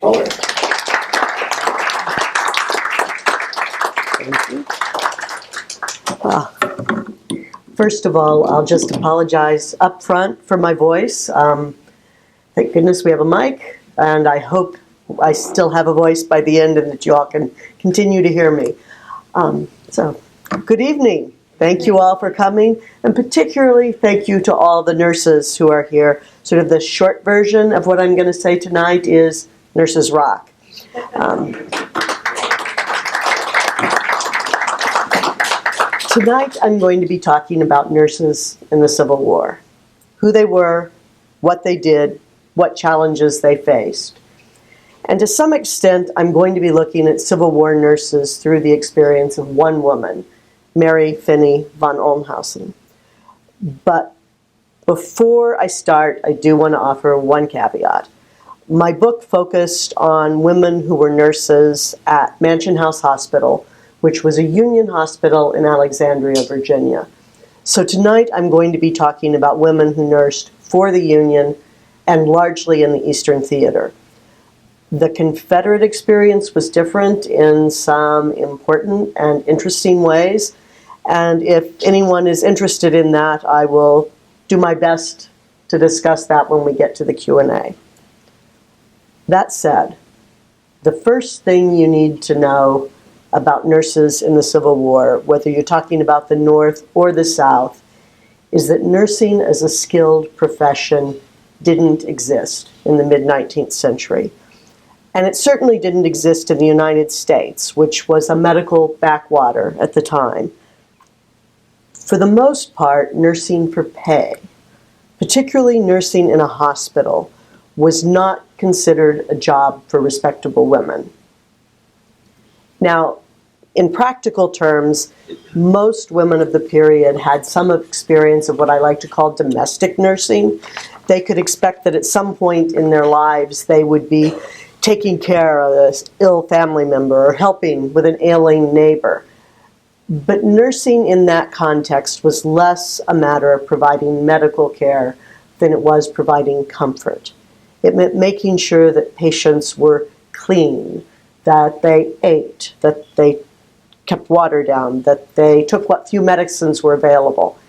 Toler. Thank you. First of all, I'll just apologize up front for my voice. Thank goodness we have a mic, and I hope I still have a voice by the end and that you all can continue to hear me. So, good evening. Thank you all for coming, and particularly thank you to all the nurses who are here. Sort of the short version of what I'm going to say tonight is Nurses Rock. Tonight I'm going to be talking about nurses in the Civil War, who they were, what they did, what challenges they faced. And to some extent, I'm going to be looking at Civil War nurses through the experience of one woman, Mary Finney von Olnhausen. But before I start, I do want to offer one caveat. My book focused on women who were nurses at Mansion House Hospital, which was a Union hospital in Alexandria, Virginia. So tonight I'm going to be talking about women who nursed for the Union and largely in the Eastern Theater. The Confederate experience was different in some important and interesting ways, and if anyone is interested in that, I will do my best to discuss that when we get to the Q&A. That said, the first thing you need to know about nurses in the Civil War, whether you're talking about the North or the South, is that nursing as a skilled profession didn't exist in the mid-19th century. And it certainly didn't exist in the United States, which was a medical backwater at the time. For the most part, nursing for pay, particularly nursing in a hospital, was not considered a job for respectable women. Now, in practical terms, most women of the period had some experience of what I like to call domestic nursing. They could expect that at some point in their lives they would be taking care of an ill family member or helping with an ailing neighbor. But nursing in that context was less a matter of providing medical care than it was providing comfort. It meant making sure that patients were clean, that they ate, that they kept water down, that they took what few medicines were available.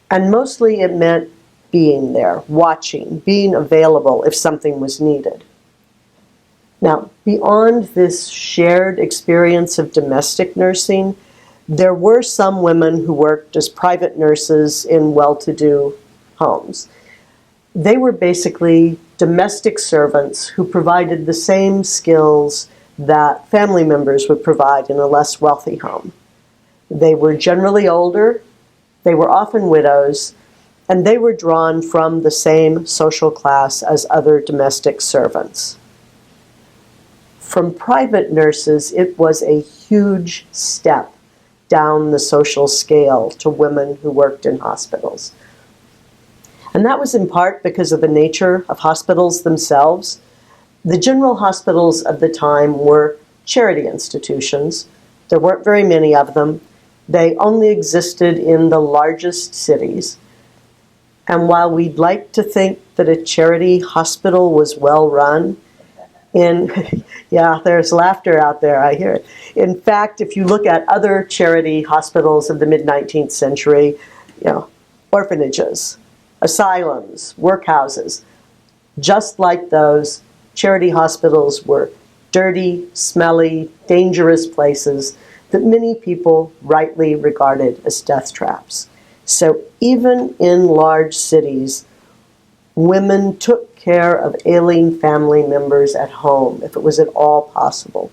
And mostly it meant being there, watching, being available if something was needed. Now, beyond this shared experience of domestic nursing, there were some women who worked as private nurses in well-to-do homes. They were basically domestic servants who provided the same skills that family members would provide in a less wealthy home. They were generally older, they were often widows, and they were drawn from the same social class as other domestic servants. From private nurses, it was a huge step down the social scale to women who worked in hospitals. And that was in part because of the nature of hospitals themselves. The general hospitals of the time were charity institutions. There weren't very many of them. They only existed in the largest cities. And while we'd like to think that a charity hospital was well run, yeah, there's laughter out there, I hear it. In fact, if you look at other charity hospitals of the mid-19th century, orphanages, asylums, workhouses, just like those, charity hospitals were dirty, smelly, dangerous places that many people rightly regarded as death traps. So even in large cities, women took care of ailing family members at home, if it was at all possible.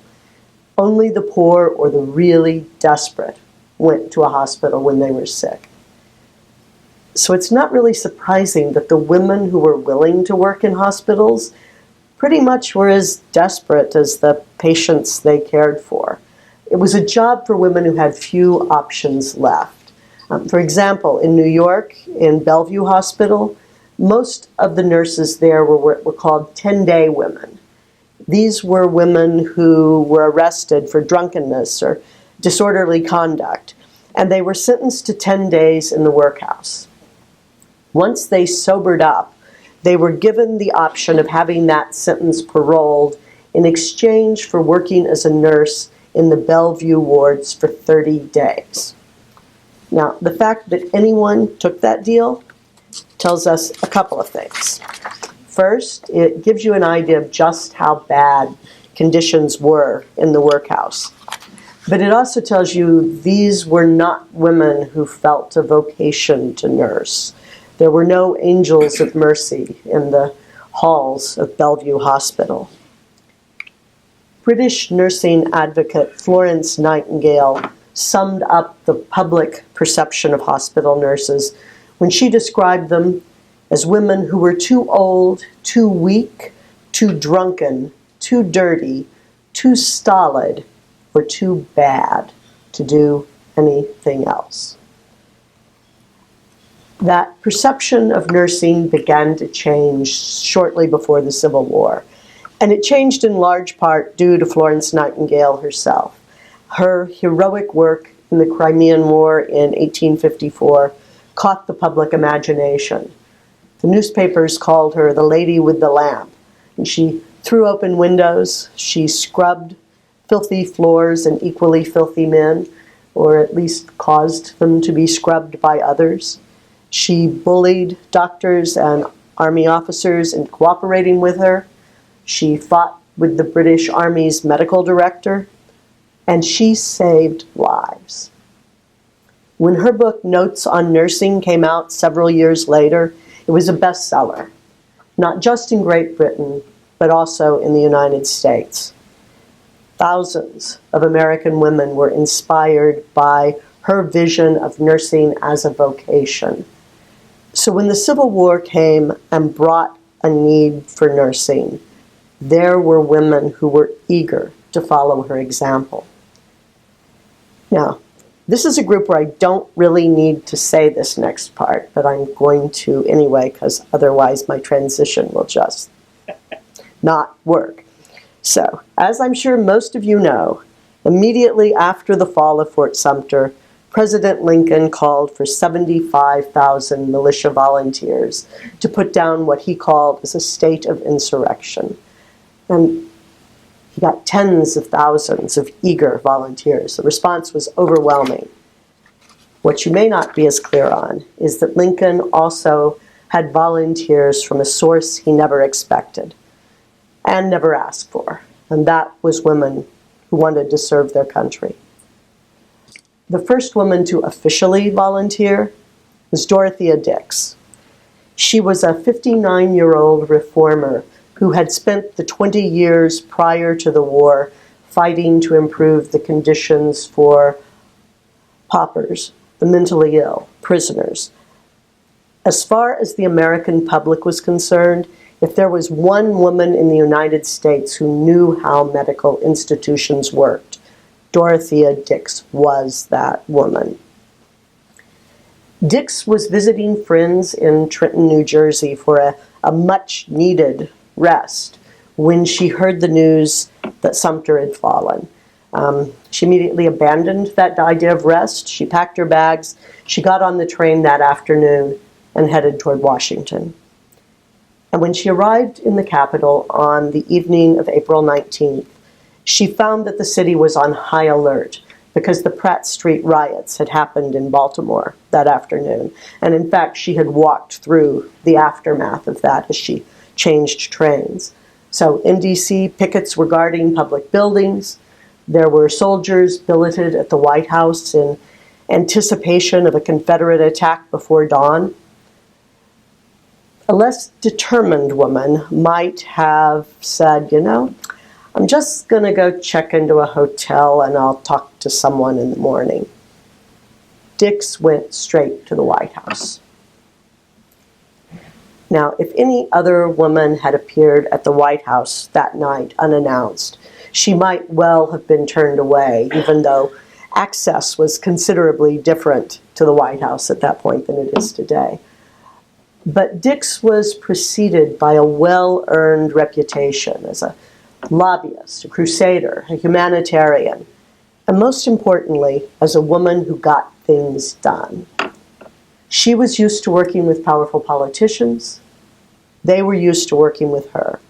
Only the poor or the really desperate went to a hospital when they were sick. So it's not really surprising that the women who were willing to work in hospitals pretty much were as desperate as the patients they cared for. It was a job for women who had few options left. For example, in New York, in Bellevue Hospital, most of the nurses there were called 10-day women. These were women who were arrested for drunkenness or disorderly conduct, and they were sentenced to 10 days in the workhouse. Once they sobered up, they were given the option of having that sentence paroled in exchange for working as a nurse in the Bellevue wards for 30 days. Now, the fact that anyone took that deal tells us a couple of things. First, it gives you an idea of just how bad conditions were in the workhouse. But it also tells you these were not women who felt a vocation to nurse. There were no angels of mercy in the halls of Bellevue Hospital. British nursing advocate Florence Nightingale summed up the public perception of hospital nurses when she described them as women who were too old, too weak, too drunken, too dirty, too stolid, or too bad to do anything else. That perception of nursing began to change shortly before the Civil War, and it changed in large part due to Florence Nightingale herself. Her heroic work in the Crimean War in 1854 caught the public imagination. The newspapers called her the lady with the lamp, and she threw open windows, she scrubbed filthy floors and equally filthy men, or at least caused them to be scrubbed by others. She bullied doctors and army officers in cooperating with her. She fought with the British Army's medical director, and she saved lives. When her book Notes on Nursing came out several years later, it was a bestseller, not just in Great Britain, but also in the United States. Thousands of American women were inspired by her vision of nursing as a vocation. So when the Civil War came and brought a need for nursing, there were women who were eager to follow her example. Now, this is a group where I don't really need to say this next part, but I'm going to anyway, because otherwise my transition will just not work. So, as I'm sure most of you know, immediately after the fall of Fort Sumter, President Lincoln called for 75,000 militia volunteers to put down what he called as a state of insurrection. And he got tens of thousands of eager volunteers. The response was overwhelming. What you may not be as clear on is that Lincoln also had volunteers from a source he never expected and never asked for, and that was women who wanted to serve their country. The first woman to officially volunteer was Dorothea Dix. She was a 59-year-old reformer who had spent the 20 years prior to the war fighting to improve the conditions for paupers, the mentally ill, prisoners. As far as the American public was concerned, if there was one woman in the United States who knew how medical institutions worked, Dorothea Dix was that woman. Dix was visiting friends in Trenton, New Jersey for a much-needed rest when she heard the news that Sumter had fallen. She immediately abandoned that idea of rest. She packed her bags. She got on the train that afternoon and headed toward Washington. And when she arrived in the capital on the evening of April 19th, she found that the city was on high alert because the Pratt Street riots had happened in Baltimore that afternoon. And in fact, she had walked through the aftermath of that as she changed trains. So in D.C., pickets were guarding public buildings. There were soldiers billeted at the White House in anticipation of a Confederate attack before dawn. A less determined woman might have said, you know, I'm just going to go check into a hotel and I'll talk to someone in the morning. Dix went straight to the White House. Now, if any other woman had appeared at the White House that night unannounced, she might well have been turned away, even though access was considerably different to the White House at that point than it is today. But Dix was preceded by a well-earned reputation as a lobbyist, a crusader, a humanitarian, and most importantly, as a woman who got things done. She was used to working with powerful politicians. They were used to working with her.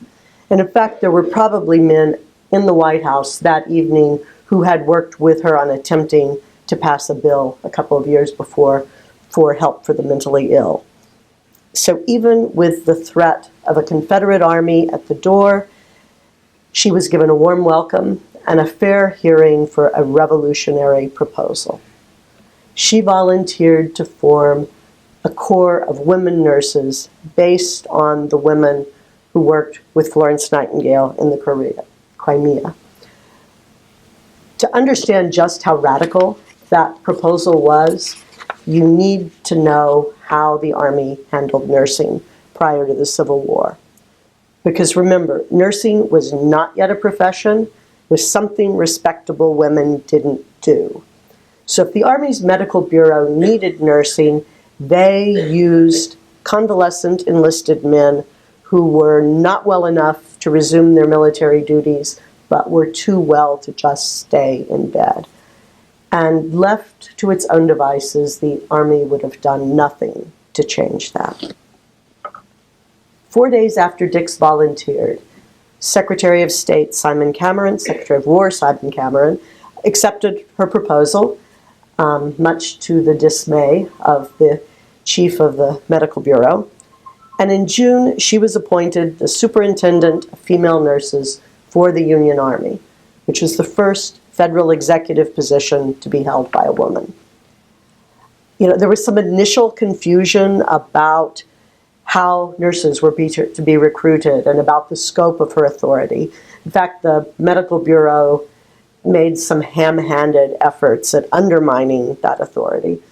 And in fact, there were probably men in the White House that evening who had worked with her on attempting to pass a bill a couple of years before for help for the mentally ill. So even with the threat of a Confederate army at the door, she was given a warm welcome and a fair hearing for a revolutionary proposal. She volunteered to form a corps of women nurses based on the women who worked with Florence Nightingale in the Crimea. To understand just how radical that proposal was, you need to know how the Army handled nursing prior to the Civil War. Because remember, nursing was not yet a profession, it was something respectable women didn't do. So if the Army's Medical Bureau needed nursing, they used convalescent enlisted men who were not well enough to resume their military duties, but were too well to just stay in bed. And left to its own devices, the Army would have done nothing to change that. 4 days after Dix volunteered, Secretary of State Simon Cameron, Secretary of War Simon Cameron, accepted her proposal, much to the dismay of the chief of the Medical Bureau. And in June, she was appointed the superintendent of female nurses for the Union Army, which was the first federal executive position to be held by a woman. You know, there was some initial confusion about how nurses were to be recruited and about the scope of her authority. In fact, the Medical Bureau made some ham-handed efforts at undermining that authority.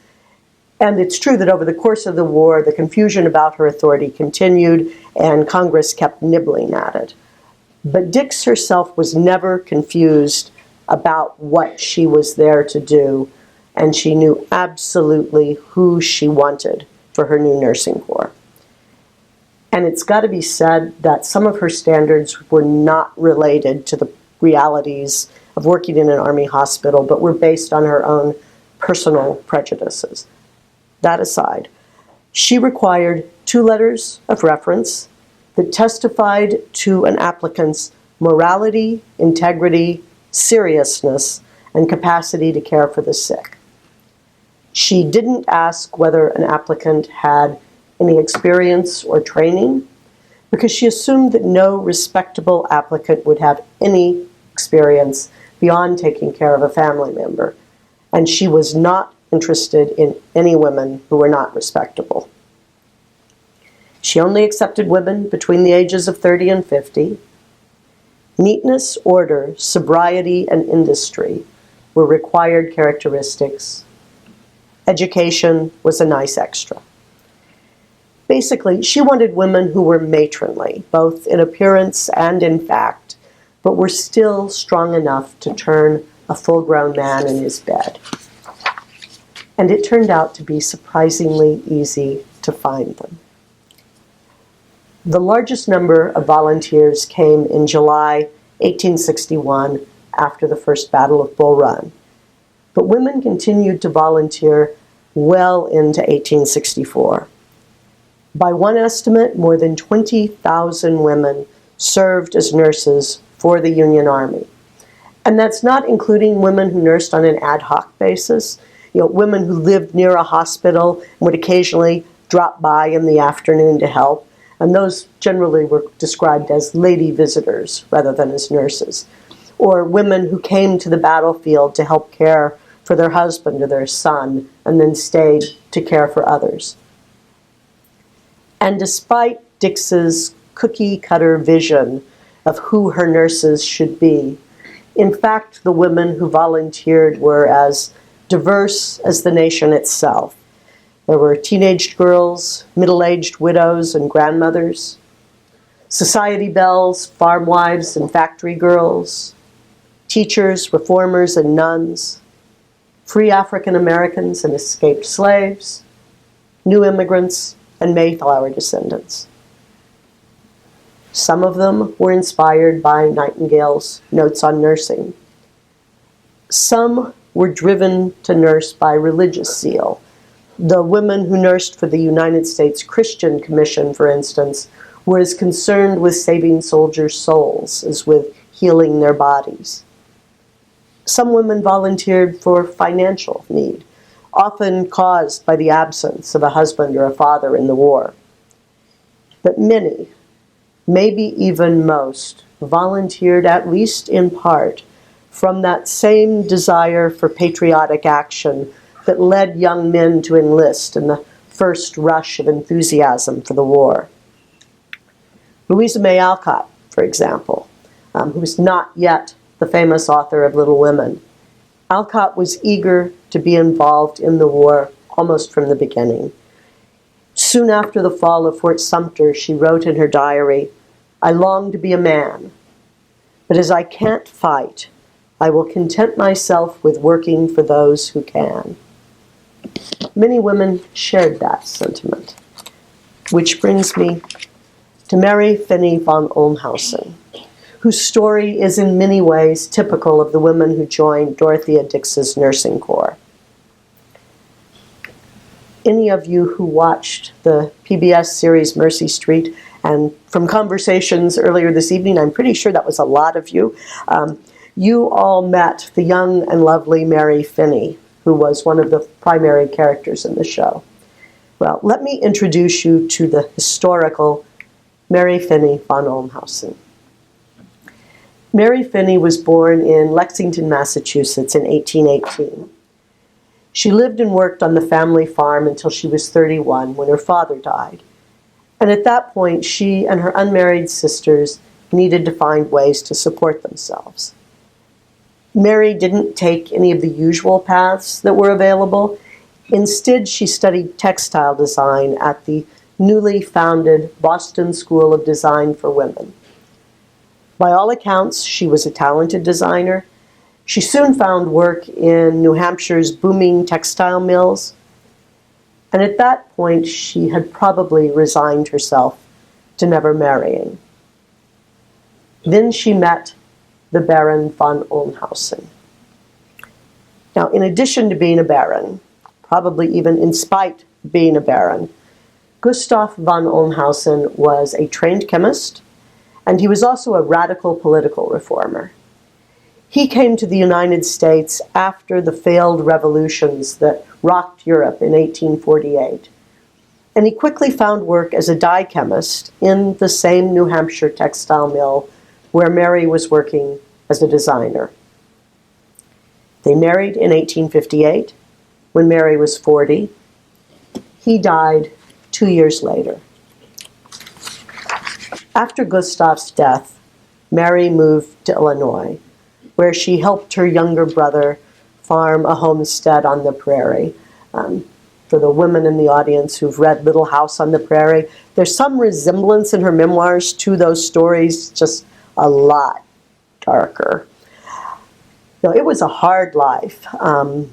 And it's true that over the course of the war, the confusion about her authority continued, and Congress kept nibbling at it. But Dix herself was never confused about what she was there to do, and she knew absolutely who she wanted for her new nursing corps. And it's got to be said that some of her standards were not related to the realities of working in an Army hospital, but were based on her own personal prejudices. That aside, she required 2 letters of reference that testified to an applicant's morality, integrity, seriousness, and capacity to care for the sick. She didn't ask whether an applicant had any experience or training, because she assumed that no respectable applicant would have any experience beyond taking care of a family member, and she was not interested in any women who were not respectable. She only accepted women between the ages of 30 and 50. Neatness, order, sobriety, and industry were required characteristics. Education was a nice extra. Basically, she wanted women who were matronly, both in appearance and in fact, but were still strong enough to turn a full-grown man in his bed. And it turned out to be surprisingly easy to find them. The largest number of volunteers came in July 1861 after the First Battle of Bull Run. But women continued to volunteer well into 1864. By one estimate, more than 20,000 women served as nurses for the Union Army. And that's not including women who nursed on an ad hoc basis, women who lived near a hospital and would occasionally drop by in the afternoon to help. And those generally were described as lady visitors rather than as nurses. Or women who came to the battlefield to help care for their husband or their son and then stayed to care for others. And despite Dix's cookie-cutter vision of who her nurses should be, in fact, the women who volunteered were as diverse as the nation itself. There were teenage girls, middle-aged widows and grandmothers, society belles, farm wives and factory girls, teachers, reformers and nuns, free African Americans and escaped slaves, new immigrants and Mayflower descendants. Some of them were inspired by Nightingale's Notes on Nursing. Some were driven to nurse by religious zeal. The women who nursed for the United States Christian Commission, for instance, were as concerned with saving soldiers' souls as with healing their bodies. Some women volunteered for financial need, often caused by the absence of a husband or a father in the war. But many, maybe even most, volunteered at least in part from that same desire for patriotic action that led young men to enlist in the first rush of enthusiasm for the war. Louisa May Alcott, for example, who was not yet the famous author of Little Women. Alcott was eager to be involved in the war almost from the beginning. Soon after the fall of Fort Sumter, she wrote in her diary, "I long to be a man, but as I can't fight, I will content myself with working for those who can." Many women shared that sentiment, which brings me to Mary Finney von Olnhausen, whose story is in many ways typical of the women who joined Dorothea Dix's nursing corps. Any of you who watched the PBS series Mercy Street, and from conversations earlier this evening, I'm pretty sure that was a lot of you, you all met the young and lovely Mary Finney, who was one of the primary characters in the show. Well, let me introduce you to the historical Mary Finney von Olnhausen. Mary Finney was born in Lexington, Massachusetts in 1818. She lived and worked on the family farm until she was 31 when her father died. And at that point, she and her unmarried sisters needed to find ways to support themselves. Mary didn't take any of the usual paths that were available. Instead, she studied textile design at the newly founded Boston School of Design for Women. By all accounts, she was a talented designer. She soon found work in New Hampshire's booming textile mills. And at that point, she had probably resigned herself to never marrying. Then she met the Baron von Olnhausen. Now, in addition to being a baron, probably even in spite of being a baron, Gustav von Olnhausen was a trained chemist, and he was also a radical political reformer. He came to the United States after the failed revolutions that rocked Europe in 1848, and he quickly found work as a dye chemist in the same New Hampshire textile mill where Mary was working as a designer. They married in 1858 when Mary was 40. He died 2 years later. After Gustav's death, Mary moved to Illinois, where she helped her younger brother farm a homestead on the prairie. For the women in the audience who've read Little House on the Prairie, there's some resemblance in her memoirs to those stories, just a lot darker. You know, it was a hard life.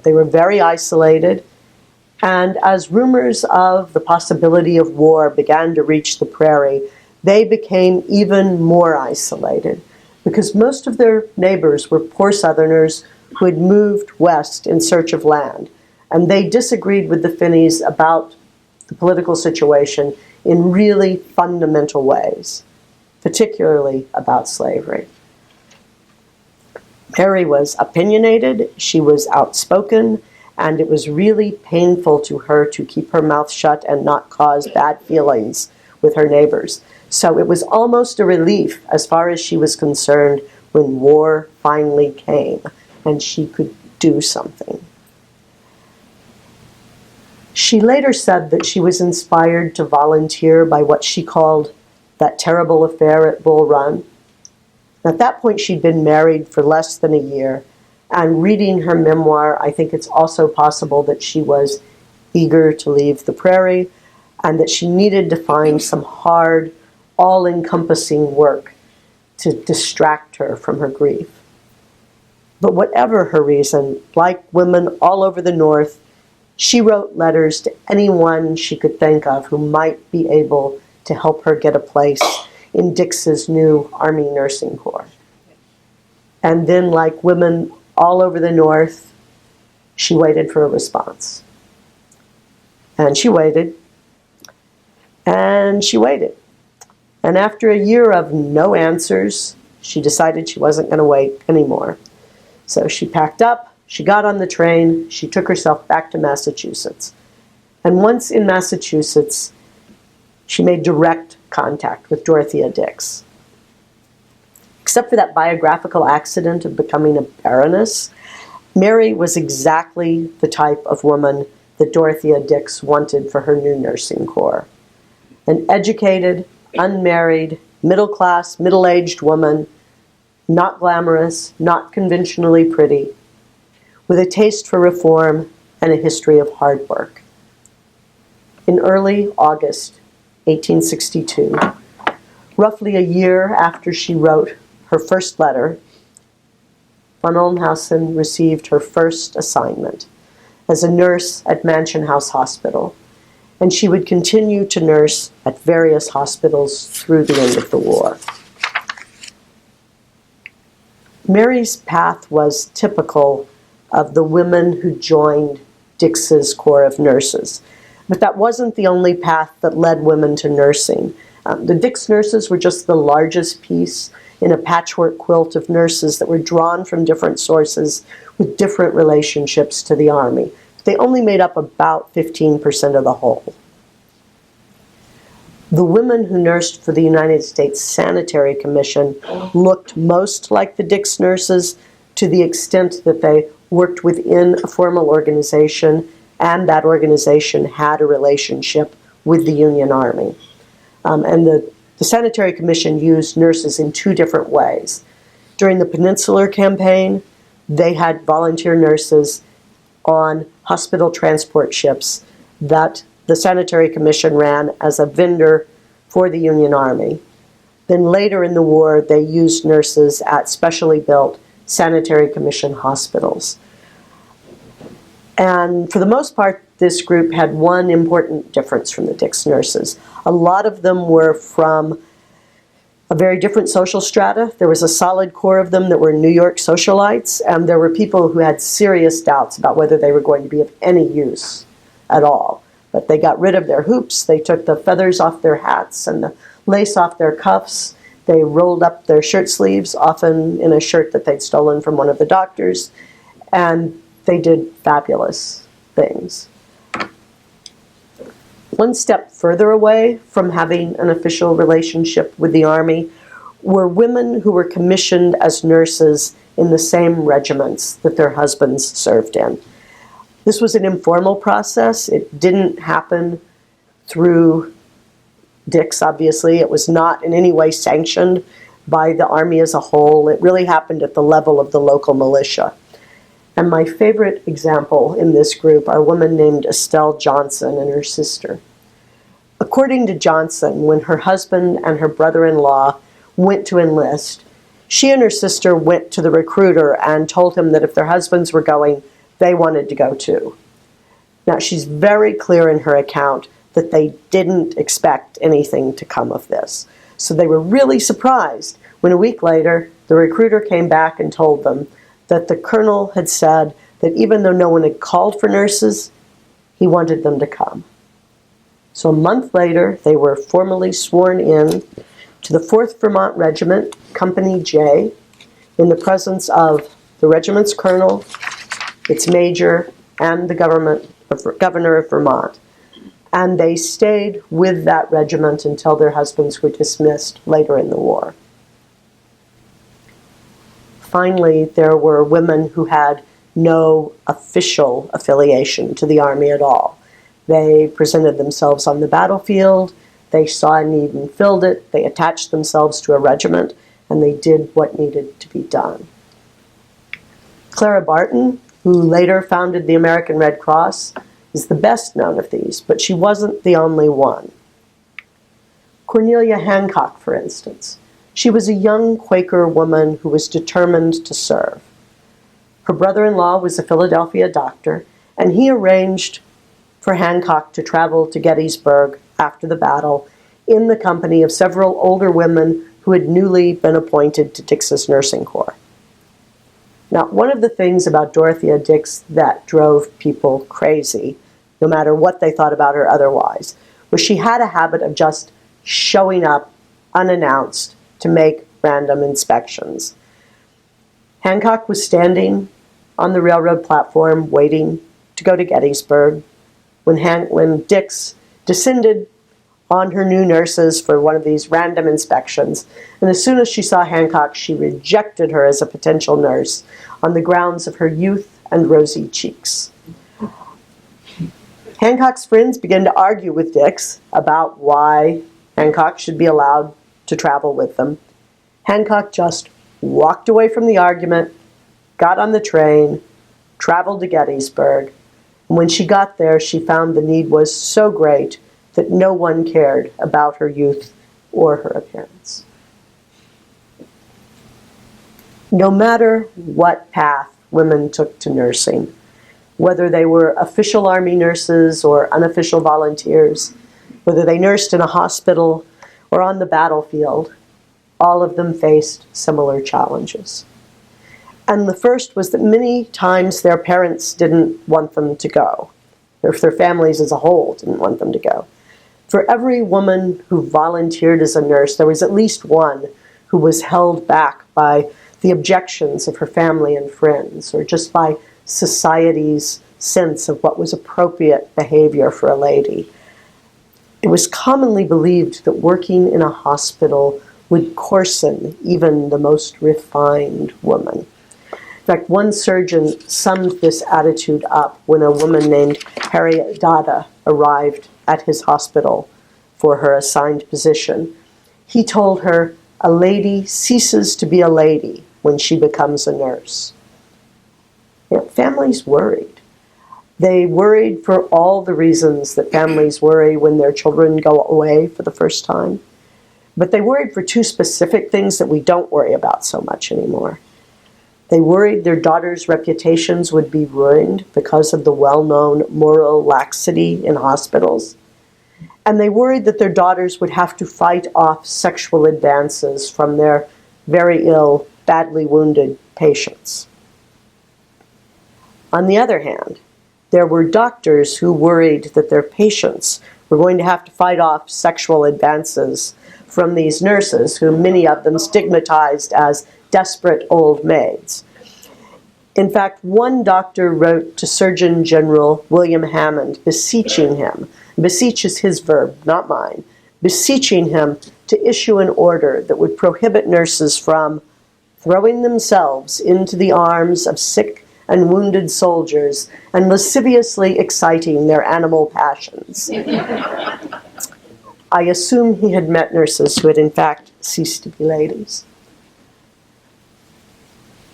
They were very isolated, and as rumors of the possibility of war began to reach the prairie, they became even more isolated because most of their neighbors were poor Southerners who had moved west in search of land, and they disagreed with the Finneys about the political situation in really fundamental ways, particularly about slavery. Mary was opinionated, she was outspoken, and it was really painful to her to keep her mouth shut and not cause bad feelings with her neighbors. So it was almost a relief, as far as she was concerned, when war finally came and she could do something. She later said that she was inspired to volunteer by what she called that terrible affair at Bull Run. At that point, she'd been married for less than a year, and reading her memoir, I think it's also possible that she was eager to leave the prairie and that she needed to find some hard, all-encompassing work to distract her from her grief. But whatever her reason, like women all over the North, she wrote letters to anyone she could think of who might be able to help her get a place in Dix's new Army Nursing Corps. And then, like women all over the North, she waited for a response. And she waited. And she waited. And after a year of no answers, she decided she wasn't going to wait anymore. So she packed up, she got on the train, she took herself back to Massachusetts. And once in Massachusetts, she made direct contact with Dorothea Dix. Except for that biographical accident of becoming a baroness, Mary was exactly the type of woman that Dorothea Dix wanted for her new nursing corps. An educated, unmarried, middle-class, middle-aged woman, not glamorous, not conventionally pretty, with a taste for reform and a history of hard work. In early August 1862, roughly a year after she wrote her first letter, von Olnhausen received her first assignment as a nurse at Mansion House Hospital, and she would continue to nurse at various hospitals through the end of the war. Mary's path was typical of the women who joined Dix's Corps of Nurses. But that wasn't the only path that led women to nursing. The Dix nurses were just the largest piece in a patchwork quilt of nurses that were drawn from different sources with different relationships to the Army. They only made up about 15% of the whole. The women who nursed for the United States Sanitary Commission looked most like the Dix nurses to the extent that they worked within a formal organization, and that organization had a relationship with the Union Army. And the Sanitary Commission used nurses in two different ways. During the Peninsular Campaign, they had volunteer nurses on hospital transport ships that the Sanitary Commission ran as a vendor for the Union Army. Then later in the war, they used nurses at specially built Sanitary Commission hospitals. And for the most part, this group had one important difference from the Dix nurses. A lot of them were from a very different social strata. There was a solid core of them that were New York socialites, and there were people who had serious doubts about whether they were going to be of any use at all. But they got rid of their hoops, they took the feathers off their hats and the lace off their cuffs, they rolled up their shirt sleeves, often in a shirt that they'd stolen from one of the doctors, and they did fabulous things. One step further away from having an official relationship with the Army were women who were commissioned as nurses in the same regiments that their husbands served in. This was an informal process. It didn't happen through Dix, obviously. It was not in any way sanctioned by the Army as a whole. It really happened at the level of the local militia. And my favorite example in this group are a woman named Estelle Johnson and her sister. According to Johnson, when her husband and her brother-in-law went to enlist, she and her sister went to the recruiter and told him that if their husbands were going, they wanted to go too. Now, she's very clear in her account that they didn't expect anything to come of this. So they were really surprised when a week later, the recruiter came back and told them that the colonel had said that even though no one had called for nurses, he wanted them to come. So a month later, they were formally sworn in to the 4th Vermont Regiment, Company J, in the presence of the regiment's colonel, its major, and the governor of Vermont. And they stayed with that regiment until their husbands were dismissed later in the war. Finally, there were women who had no official affiliation to the Army at all. They presented themselves on the battlefield, they saw a need and filled it, they attached themselves to a regiment, and they did what needed to be done. Clara Barton, who later founded the American Red Cross, is the best known of these, but she wasn't the only one. Cornelia Hancock, for instance. She was a young Quaker woman who was determined to serve. Her brother-in-law was a Philadelphia doctor, and he arranged for Hancock to travel to Gettysburg after the battle in the company of several older women who had newly been appointed to Dix's nursing corps. Now, one of the things about Dorothea Dix that drove people crazy, no matter what they thought about her otherwise, was she had a habit of just showing up unannounced, to make random inspections. Hancock was standing on the railroad platform waiting to go to Gettysburg when Dix descended on her new nurses for one of these random inspections. And as soon as she saw Hancock, she rejected her as a potential nurse on the grounds of her youth and rosy cheeks. Hancock's friends began to argue with Dix about why Hancock should be allowed to travel with them. Hancock just walked away from the argument, got on the train, traveled to Gettysburg, and when she got there, she found the need was so great that no one cared about her youth or her appearance. No matter what path women took to nursing, whether they were official Army nurses or unofficial volunteers, whether they nursed in a hospital or on the battlefield, all of them faced similar challenges. And the first was that many times their parents didn't want them to go, or their families as a whole didn't want them to go. For every woman who volunteered as a nurse, there was at least one who was held back by the objections of her family and friends, or just by society's sense of what was appropriate behavior for a lady. It was commonly believed that working in a hospital would coarsen even the most refined woman. In fact, one surgeon summed this attitude up when a woman named Harriet Dada arrived at his hospital for her assigned position. He told her, "A lady ceases to be a lady when she becomes a nurse." Families worried. They worried for all the reasons that families worry when their children go away for the first time. But they worried for two specific things that we don't worry about so much anymore. They worried their daughters' reputations would be ruined because of the well-known moral laxity in hospitals. And they worried that their daughters would have to fight off sexual advances from their very ill, badly wounded patients. On the other hand, there were doctors who worried that their patients were going to have to fight off sexual advances from these nurses, who many of them stigmatized as desperate old maids. In fact, one doctor wrote to Surgeon General William Hammond, beseeching him, beseech is his verb, not mine, beseeching him to issue an order that would prohibit nurses from throwing themselves into the arms of sick and wounded soldiers and lasciviously exciting their animal passions. I assume he had met nurses who had in fact ceased to be ladies.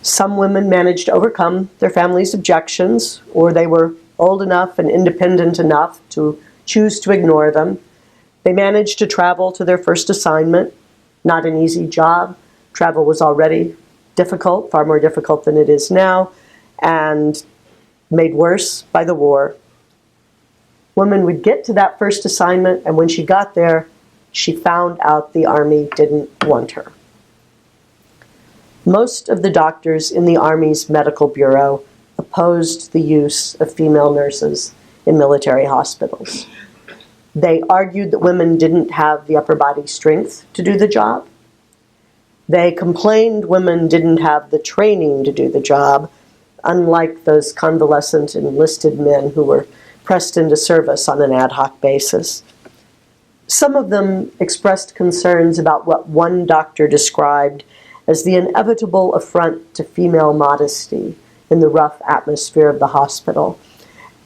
Some women managed to overcome their family's objections, or they were old enough and independent enough to choose to ignore them. They managed to travel to their first assignment. Not an easy job. Travel was already difficult, far more difficult than it is now, and made worse by the war. Woman would get to that first assignment, and when she got there, she found out the Army didn't want her. Most of the doctors in the Army's medical bureau opposed the use of female nurses in military hospitals. They argued that women didn't have the upper body strength to do the job. They complained women didn't have the training to do the job, unlike those convalescent enlisted men who were pressed into service on an ad hoc basis. Some of them expressed concerns about what one doctor described as the inevitable affront to female modesty in the rough atmosphere of the hospital.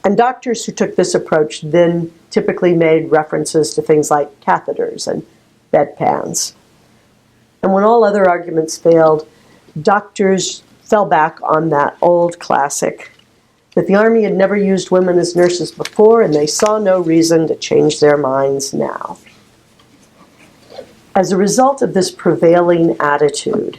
And doctors who took this approach then typically made references to things like catheters and bedpans. And when all other arguments failed, doctors fell back on that old classic that the Army had never used women as nurses before, and they saw no reason to change their minds now. As a result of this prevailing attitude,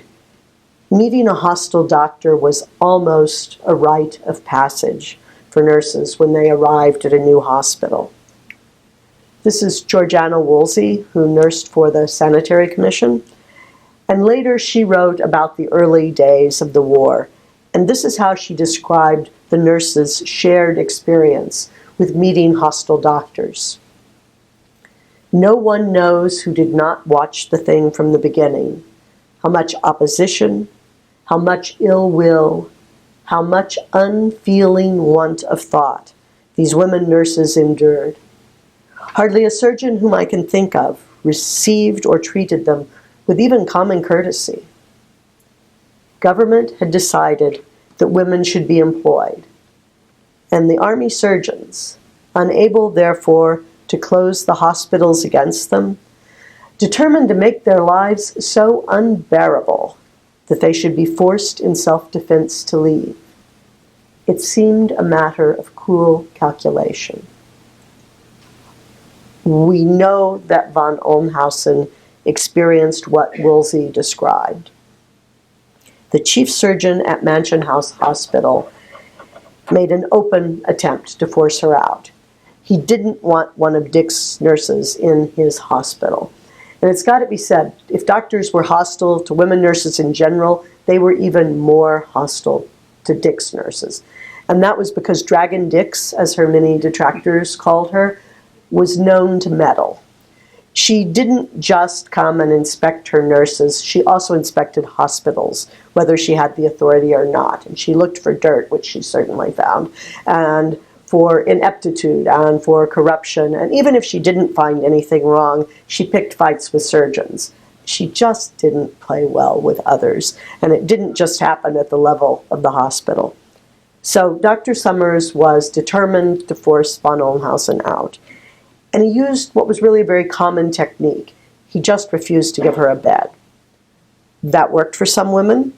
meeting a hostile doctor was almost a rite of passage for nurses when they arrived at a new hospital. This is Georgeanna Woolsey, who nursed for the Sanitary Commission, and later she wrote about the early days of the war, and this is how she described the nurses' shared experience with meeting hostile doctors. No one knows who did not watch the thing from the beginning, how much opposition, how much ill will, how much unfeeling want of thought these women nurses endured. Hardly a surgeon whom I can think of received or treated them with even common courtesy. Government had decided that women should be employed, and the army surgeons, unable therefore to close the hospitals against them, determined to make their lives so unbearable that they should be forced in self-defense to leave. It seemed a matter of cool calculation. We know that von Olnhausen experienced what Woolsey described. The chief surgeon at Mansion House Hospital made an open attempt to force her out. He didn't want one of Dix's nurses in his hospital. And it's got to be said, if doctors were hostile to women nurses in general, they were even more hostile to Dix nurses. And that was because Dragon Dix, as her many detractors called her, was known to meddle. She didn't just come and inspect her nurses, she also inspected hospitals, whether she had the authority or not. And she looked for dirt, which she certainly found, and for ineptitude and for corruption. And even if she didn't find anything wrong, she picked fights with surgeons. She just didn't play well with others. And it didn't just happen at the level of the hospital. So Dr. Summers was determined to force von Olnhausen out. And he used what was really a very common technique. He just refused to give her a bed. That worked for some women.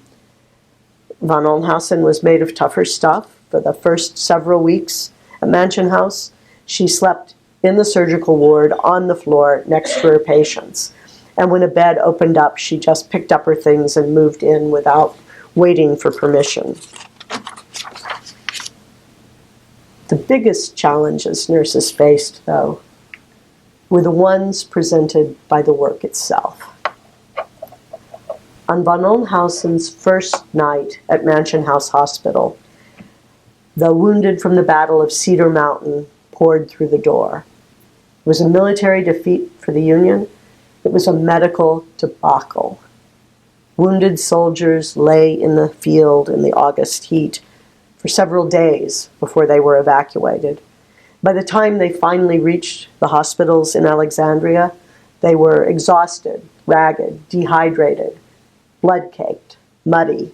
Von Olnhausen was made of tougher stuff. For the first several weeks at Mansion House, she slept in the surgical ward on the floor next to her patients. And when a bed opened up, she just picked up her things and moved in without waiting for permission. The biggest challenges nurses faced, though, were the ones presented by the work itself. On von Olnhausen's first night at Mansion House Hospital, the wounded from the Battle of Cedar Mountain poured through the door. It was a military defeat for the Union. It was a medical debacle. Wounded soldiers lay in the field in the August heat for several days before they were evacuated. By the time they finally reached the hospitals in Alexandria, they were exhausted, ragged, dehydrated, blood-caked, muddy.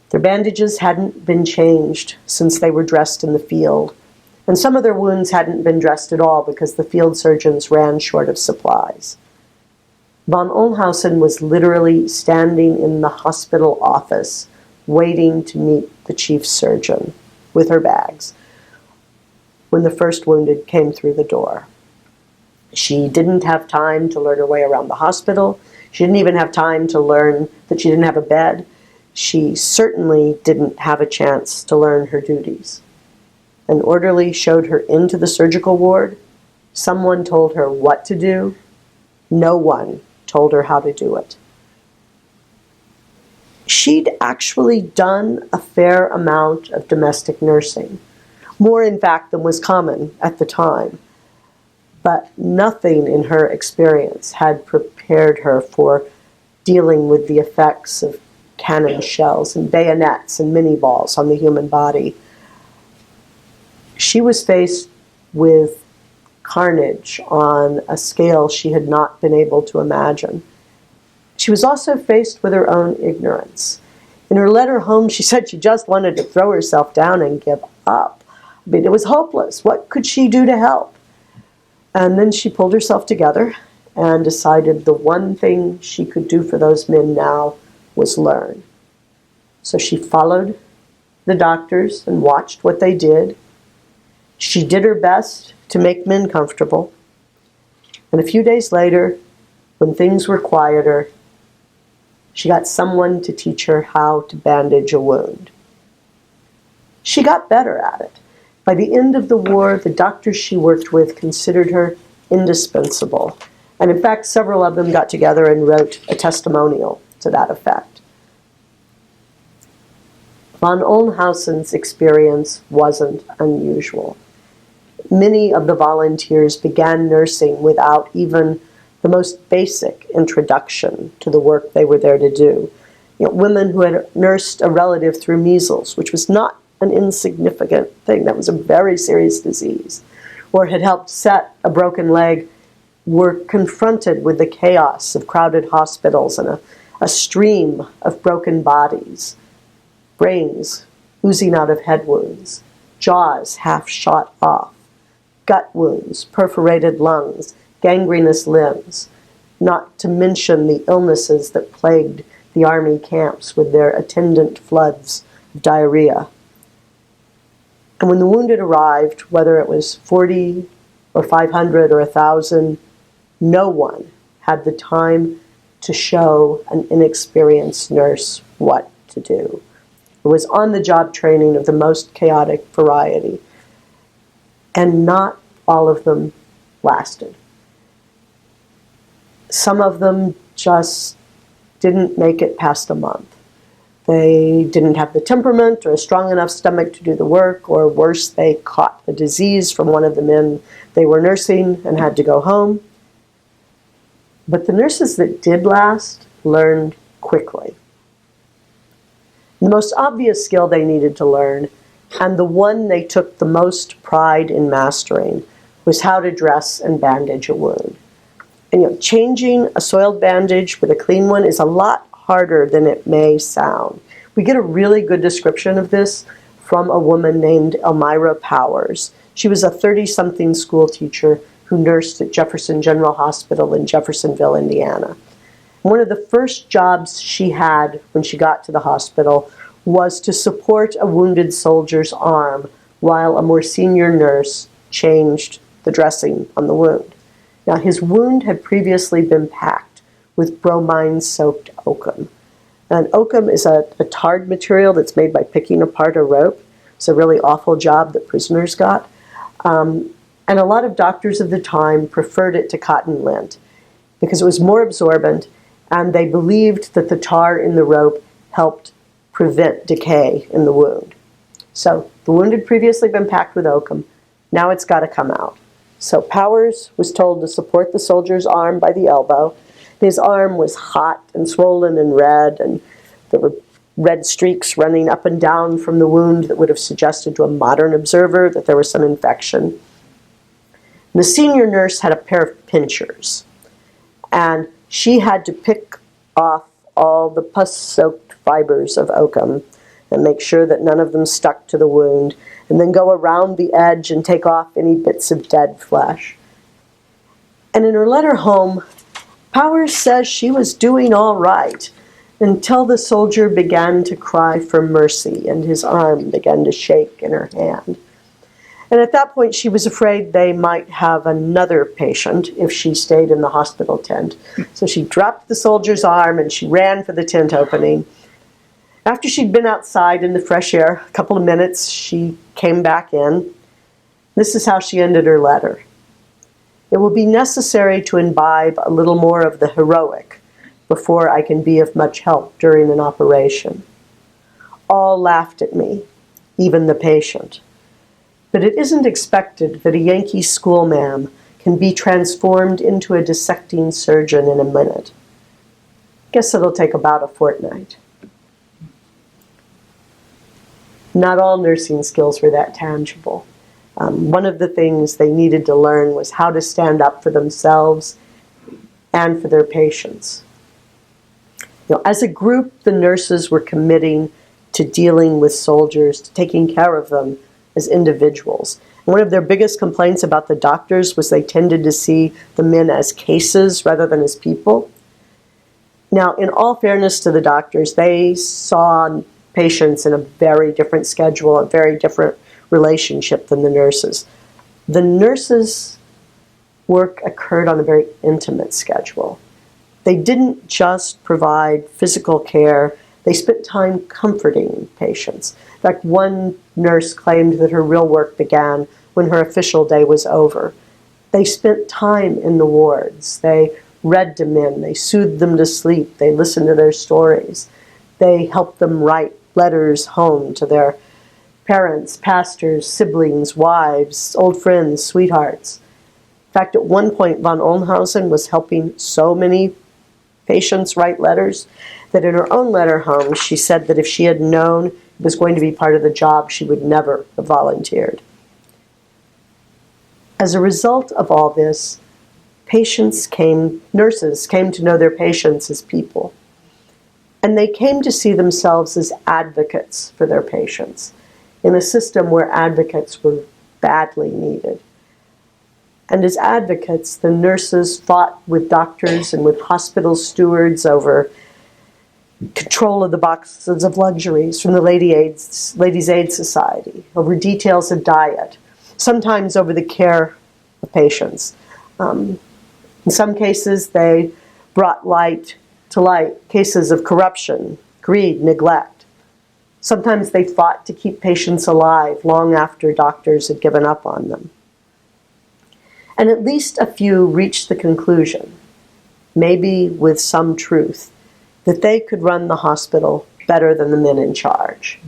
Their bandages hadn't been changed since they were dressed in the field, and some of their wounds hadn't been dressed at all because the field surgeons ran short of supplies. Von Olnhausen was literally standing in the hospital office, waiting to meet the chief surgeon with her bags when the first wounded came through the door. She didn't have time to learn her way around the hospital. She didn't even have time to learn that she didn't have a bed. She certainly didn't have a chance to learn her duties. An orderly showed her into the surgical ward. Someone told her what to do. No one told her how to do it. She'd actually done a fair amount of domestic nursing. More, in fact, than was common at the time. But nothing in her experience had prepared her for dealing with the effects of cannon shells and bayonets and mini balls on the human body. She was faced with carnage on a scale she had not been able to imagine. She was also faced with her own ignorance. In her letter home, she said she just wanted to throw herself down and give up. I mean, it was hopeless. What could she do to help? And then she pulled herself together and decided the one thing she could do for those men now was learn. So she followed the doctors and watched what they did. She did her best to make men comfortable. And a few days later, when things were quieter, she got someone to teach her how to bandage a wound. She got better at it. By the end of the war, the doctors she worked with considered her indispensable. And in fact, several of them got together and wrote a testimonial to that effect. Von Olnhausen's experience wasn't unusual. Many of the volunteers began nursing without even the most basic introduction to the work they were there to do. Women who had nursed a relative through measles, which was not an insignificant thing, that was a very serious disease, or had helped set a broken leg, were confronted with the chaos of crowded hospitals and a stream of broken bodies, brains oozing out of head wounds, jaws half shot off, gut wounds, perforated lungs, gangrenous limbs, not to mention the illnesses that plagued the army camps with their attendant floods of diarrhea. And when the wounded arrived, whether it was 40 or 500 or 1,000, no one had the time to show an inexperienced nurse what to do. It was on-the-job training of the most chaotic variety. And not all of them lasted. Some of them just didn't make it past a month. They didn't have the temperament or a strong enough stomach to do the work, or worse, they caught the disease from one of the men they were nursing and had to go home. But the nurses that did last learned quickly. The most obvious skill they needed to learn, and the one they took the most pride in mastering, was how to dress and bandage a wound. And changing a soiled bandage with a clean one is a lot harder than it may sound. We get a really good description of this from a woman named Elmira Powers. She was a 30-something school teacher who nursed at Jefferson General Hospital in Jeffersonville, Indiana. One of the first jobs she had when she got to the hospital was to support a wounded soldier's arm while a more senior nurse changed the dressing on the wound. Now, his wound had previously been packed with bromine-soaked oakum. And oakum is a tarred material that's made by picking apart a rope. It's a really awful job that prisoners got. And a lot of doctors of the time preferred it to cotton lint because it was more absorbent, and they believed that the tar in the rope helped prevent decay in the wound. So the wound had previously been packed with oakum. Now it's got to come out. So Powers was told to support the soldier's arm by the elbow. His arm was hot and swollen and red, and there were red streaks running up and down from the wound that would have suggested to a modern observer that there was some infection. The senior nurse had a pair of pincers, and she had to pick off all the pus-soaked fibers of oakum and make sure that none of them stuck to the wound, and then go around the edge and take off any bits of dead flesh. And in her letter home, Powers says she was doing all right until the soldier began to cry for mercy and his arm began to shake in her hand. And at that point, she was afraid they might have another patient if she stayed in the hospital tent. So she dropped the soldier's arm and she ran for the tent opening. After she'd been outside in the fresh air a couple of minutes, she came back in. This is how she ended her letter. It will be necessary to imbibe a little more of the heroic before I can be of much help during an operation. All laughed at me, even the patient. But it isn't expected that a Yankee schoolma'am can be transformed into a dissecting surgeon in a minute. Guess it'll take about a fortnight. Not all nursing skills were that tangible. One of the things they needed to learn was how to stand up for themselves and for their patients. As a group, the nurses were committing to dealing with soldiers, to taking care of them as individuals. And one of their biggest complaints about the doctors was they tended to see the men as cases rather than as people. Now, in all fairness to the doctors, they saw patients in a very different schedule, a very different relationship than the nurses. The nurses' work occurred on a very intimate schedule. They didn't just provide physical care, they spent time comforting patients. In fact, one nurse claimed that her real work began when her official day was over. They spent time in the wards. They read to men. They soothed them to sleep. They listened to their stories. They helped them write letters home to their parents, pastors, siblings, wives, old friends, sweethearts. In fact, at one point, von Olnhausen was helping so many patients write letters that in her own letter home, she said that if she had known it was going to be part of the job, she would never have volunteered. As a result of all this, nurses came to know their patients as people. And they came to see themselves as advocates for their patients in a system where advocates were badly needed. And as advocates, the nurses fought with doctors and with hospital stewards over control of the boxes of luxuries from the Ladies' Aid Society, over details of diet, sometimes over the care of patients. In some cases, they brought to light cases of corruption, greed, neglect. Sometimes they fought to keep patients alive long after doctors had given up on them. And at least a few reached the conclusion, maybe with some truth, that they could run the hospital better than the men in charge.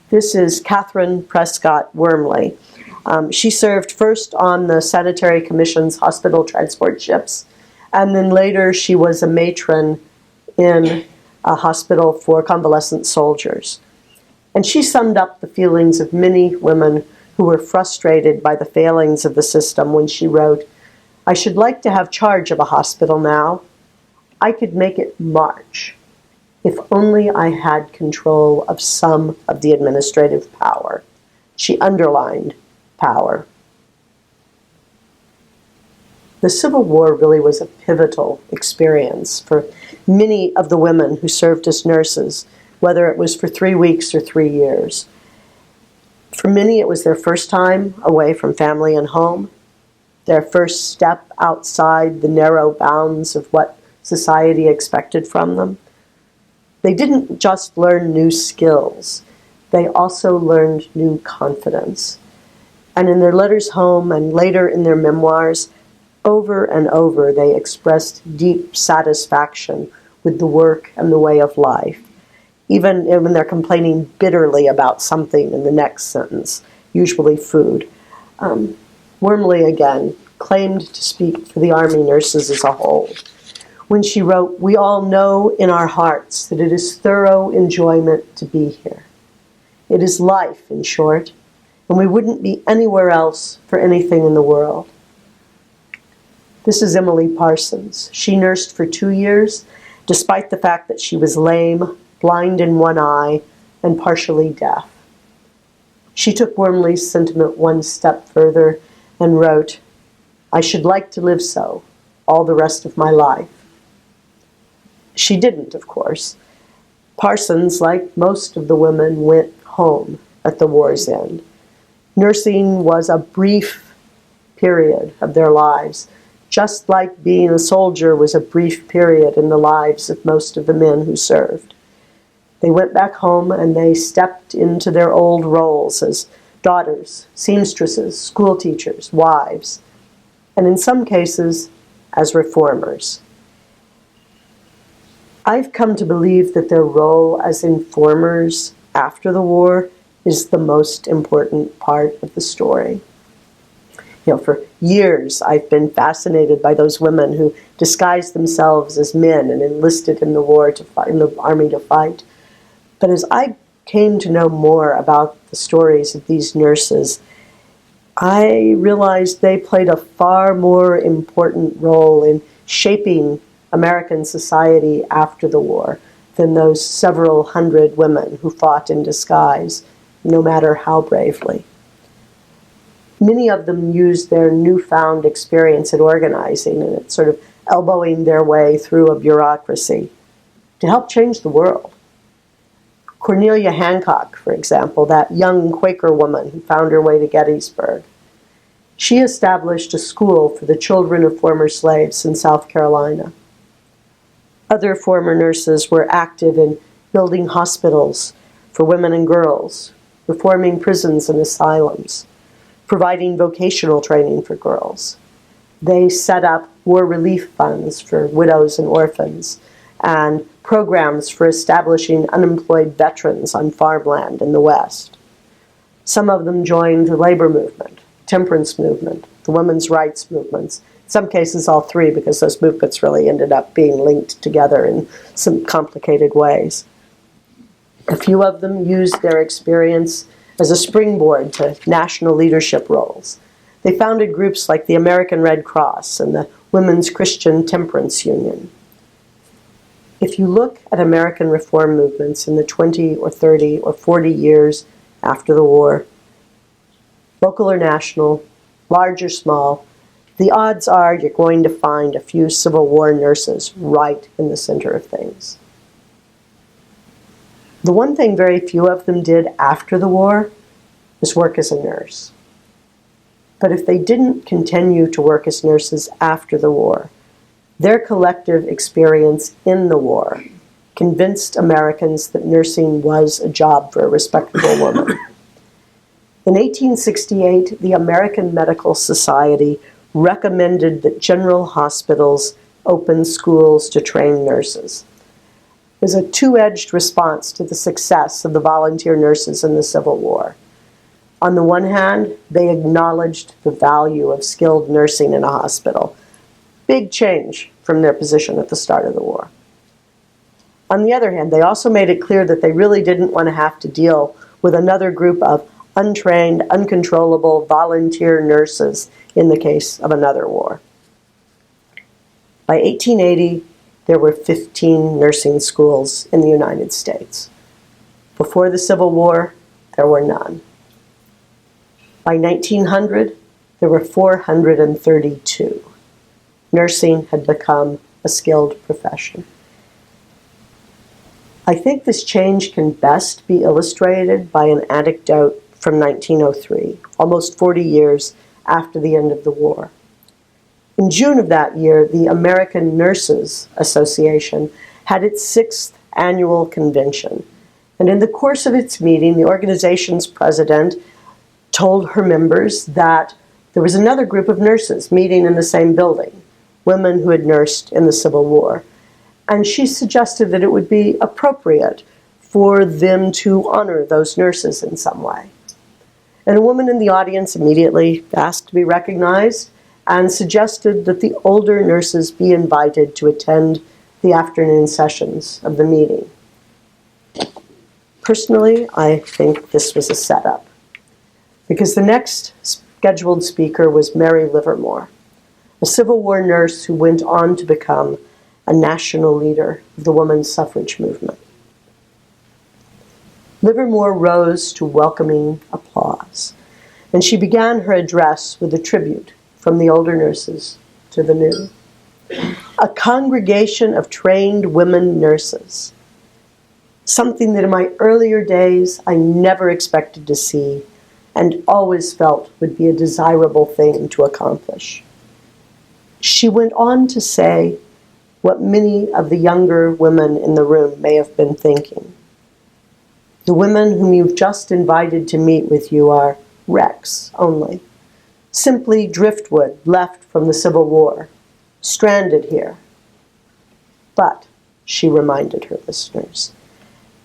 This is Catherine Prescott Wormley. She served first on the Sanitary Commission's hospital transport ships, and then later she was a matron in a hospital for convalescent soldiers. And she summed up the feelings of many women who were frustrated by the failings of the system when she wrote, "I should like to have charge of a hospital now. I could make it march if only I had control of some of the administrative power." She underlined power. The Civil War really was a pivotal experience for many of the women who served as nurses, whether it was for 3 weeks or 3 years. For many, it was their first time away from family and home, their first step outside the narrow bounds of what society expected from them. They didn't just learn new skills, they also learned new confidence. And in their letters home and later in their memoirs, over and over they expressed deep satisfaction with the work and the way of life, even when they're complaining bitterly about something in the next sentence, usually food. Wormley, again, claimed to speak for the Army nurses as a whole when she wrote, "We all know in our hearts that it is thorough enjoyment to be here. It is life, in short, and we wouldn't be anywhere else for anything in the world." This is Emily Parsons. She nursed for 2 years, despite the fact that she was lame, blind in one eye, and partially deaf. She took Wormley's sentiment one step further and wrote, "I should like to live so all the rest of my life." She didn't, of course. Parsons, like most of the women, went home at the war's end. Nursing was a brief period of their lives, just like being a soldier was a brief period in the lives of most of the men who served. They went back home and they stepped into their old roles as daughters, seamstresses, school teachers, wives, and in some cases, as reformers. I've come to believe that their role as informers after the war is the most important part of the story. For years, I've been fascinated by those women who disguised themselves as men and enlisted in the war to fight, in the army to fight. But as I came to know more about the stories of these nurses, I realized they played a far more important role in shaping American society after the war than those several hundred women who fought in disguise, no matter how bravely. Many of them used their newfound experience at organizing and at sort of elbowing their way through a bureaucracy to help change the world. Cornelia Hancock, for example, that young Quaker woman who found her way to Gettysburg, she established a school for the children of former slaves in South Carolina. Other former nurses were active in building hospitals for women and girls, reforming prisons and asylums, providing vocational training for girls. They set up war relief funds for widows and orphans and programs for establishing unemployed veterans on farmland in the West. Some of them joined the labor movement, temperance movement, the women's rights movements, in some cases all three, because those movements really ended up being linked together in some complicated ways. A few of them used their experience as a springboard to national leadership roles. They founded groups like the American Red Cross and the Women's Christian Temperance Union. If you look at American reform movements in the 20 or 30 or 40 years after the war, local or national, large or small, the odds are you're going to find a few Civil War nurses right in the center of things. The one thing very few of them did after the war was work as a nurse. But if they didn't continue to work as nurses after the war, their collective experience in the war convinced Americans that nursing was a job for a respectable woman. In 1868, the American Medical Society recommended that general hospitals open schools to train nurses. It was a two-edged response to the success of the volunteer nurses in the Civil War. On the one hand, they acknowledged the value of skilled nursing in a hospital. Big change from their position at the start of the war. On the other hand, they also made it clear that they really didn't want to have to deal with another group of untrained, uncontrollable volunteer nurses in the case of another war. By 1880, there were 15 nursing schools in the United States. Before the Civil War, there were none. By 1900, there were 432. Nursing had become a skilled profession. I think this change can best be illustrated by an anecdote from 1903, almost 40 years after the end of the war. In June of that year, the American Nurses Association had its 6th annual convention. And in the course of its meeting, the organization's president told her members that there was another group of nurses meeting in the same building, women who had nursed in the Civil War. And she suggested that it would be appropriate for them to honor those nurses in some way. And a woman in the audience immediately asked to be recognized and suggested that the older nurses be invited to attend the afternoon sessions of the meeting. Personally, I think this was a setup, because the next scheduled speaker was Mary Livermore, a Civil War nurse who went on to become a national leader of the women's suffrage movement. Livermore rose to welcoming applause, and she began her address with a tribute from the older nurses to the new. A congregation of trained women nurses, something that in my earlier days I never expected to see and always felt would be a desirable thing to accomplish. She went on to say what many of the younger women in the room may have been thinking. The women whom you've just invited to meet with you are wrecks only, simply driftwood left from the Civil War, stranded here. But, she reminded her listeners,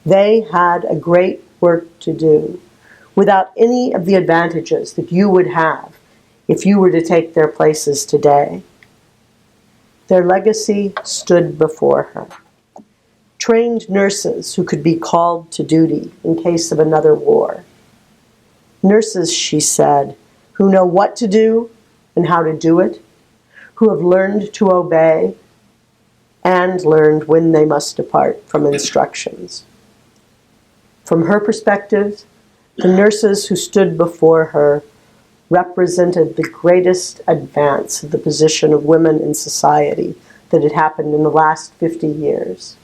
they had a great work to do without any of the advantages that you would have if you were to take their places today. Their legacy stood before her. Trained nurses who could be called to duty in case of another war. Nurses, she said, who know what to do and how to do it, who have learned to obey and learned when they must depart from instructions. From her perspective, the nurses who stood before her represented the greatest advance of the position of women in society that had happened in the last 50 years.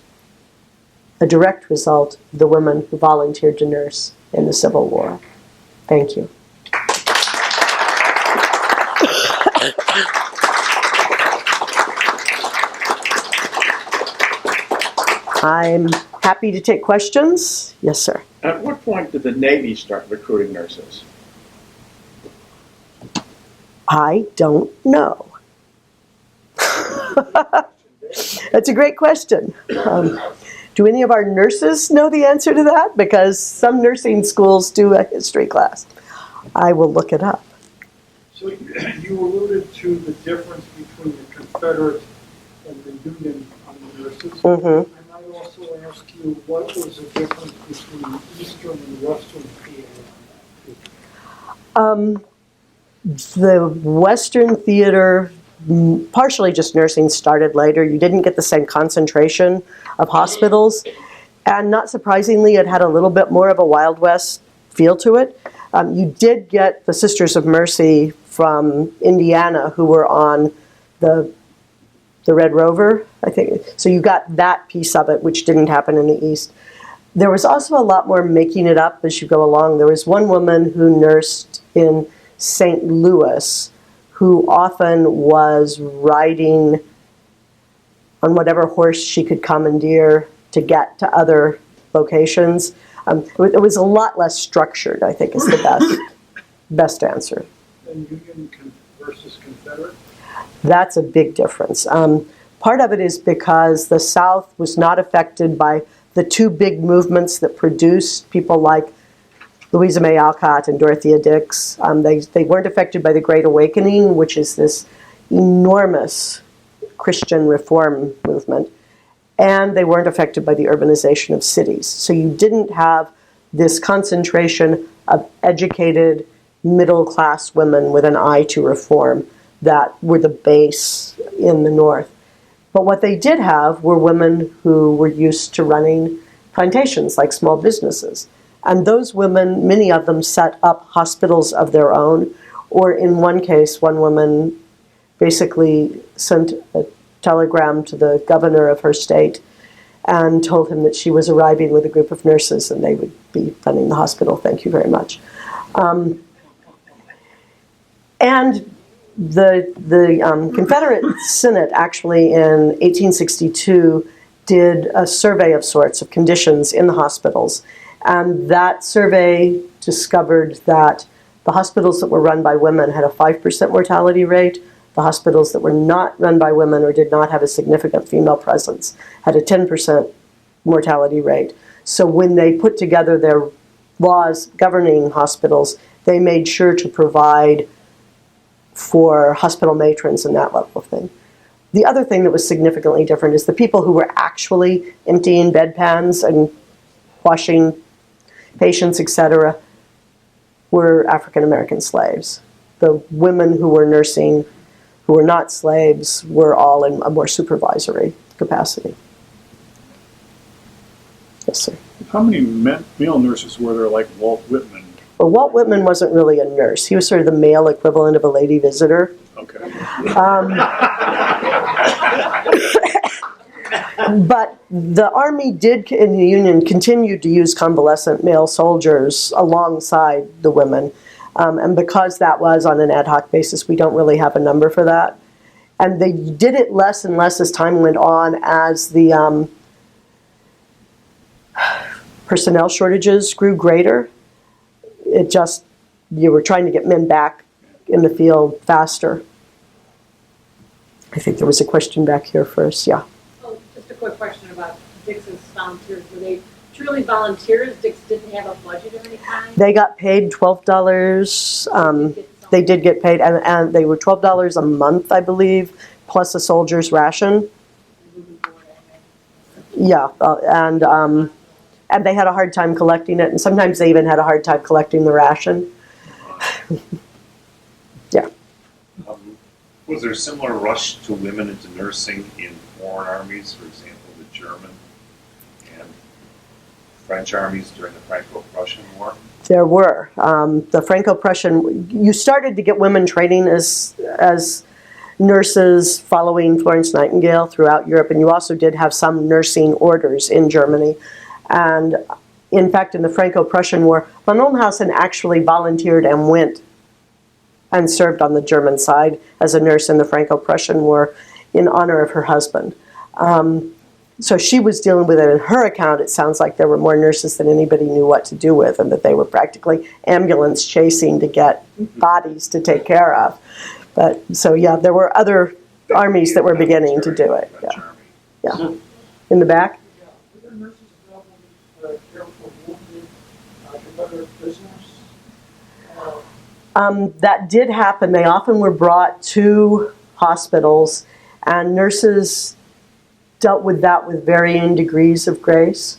A direct result of the women who volunteered to nurse in the Civil War. Thank you. I'm happy to take questions. Yes, sir. At what point did the Navy start recruiting nurses? I don't know. That's a great question. Do any of our nurses know the answer to that? Because some nursing schools do a history class. I will look it up. So you alluded to the difference between the Confederate and the Union nurses. Mm-hmm. And I also asked you what was the difference between the Eastern and Western theater on that? The Western theater, partially just nursing, started later. You didn't get the same concentration of hospitals. And not surprisingly, it had a little bit more of a Wild West feel to it. You did get the Sisters of Mercy from Indiana who were on the Red Rover, I think. So you got that piece of it, which didn't happen in the East. There was also a lot more making it up as you go along. There was one woman who nursed in St. Louis who often was riding on whatever horse she could commandeer to get to other locations. It was a lot less structured, I think, is the best answer. And Union versus Confederate? That's a big difference. Part of it is because the South was not affected by the two big movements that produced people like Louisa May Alcott and Dorothea Dix. They weren't affected by the Great Awakening, which is this enormous Christian reform movement. And they weren't affected by the urbanization of cities. So you didn't have this concentration of educated, middle-class women with an eye to reform that were the base in the North. But what they did have were women who were used to running plantations, like small businesses. And those women, many of them set up hospitals of their own, or in one case, one woman basically sent a telegram to the governor of her state and told him that she was arriving with a group of nurses and they would be running the hospital. Thank you very much. And the Confederate Senate actually in 1862 did a survey of sorts of conditions in the hospitals. And that survey discovered that the hospitals that were run by women had a 5% mortality rate. The hospitals that were not run by women or did not have a significant female presence had a 10% mortality rate. So when they put together their laws governing hospitals, they made sure to provide for hospital matrons and that level of thing. The other thing that was significantly different is the people who were actually emptying bedpans and washing patients, etc., were African American slaves. The women who were nursing, who were not slaves, were all in a more supervisory capacity. Yes, sir. How many male nurses were there like Walt Whitman? Well, Walt Whitman wasn't really a nurse. He was sort of the male equivalent of a lady visitor. Okay. But the Army did, in the Union, continued to use convalescent male soldiers alongside the women. And because that was on an ad hoc basis, we don't really have a number for that. And they did it less and less as time went on as the personnel shortages grew greater. It just, you were trying to get men back in the field faster. I think there was a question back here first, yeah. Oh, just a quick question about Dix's volunteers. Were they truly volunteers? Dix didn't have a budget of any kind? They got paid $12. They did get paid, and they were $12 a month, I believe, plus a soldier's ration. Yeah, and they had a hard time collecting it, and sometimes they even had a hard time collecting the ration. Yeah. Was there a similar rush to women into nursing in foreign armies, for example, the German and French armies during the Franco-Prussian War? There were. The Franco-Prussian, you started to get women training as nurses following Florence Nightingale throughout Europe, and you also did have some nursing orders in Germany. And in fact, in the Franco-Prussian War, von Olmhausen actually volunteered and went and served on the German side as a nurse in the Franco-Prussian War in honor of her husband. So she was dealing with it. In her account, it sounds like there were more nurses than anybody knew what to do with, and that they were practically ambulance chasing to get bodies to take care of. But so yeah, there were other armies that were beginning to do it. Yeah. Yeah. In the back? Yeah, were there nurses available to care for wounded Confederate prisoners? That did happen. They often were brought to hospitals, and nurses dealt with that with varying degrees of grace.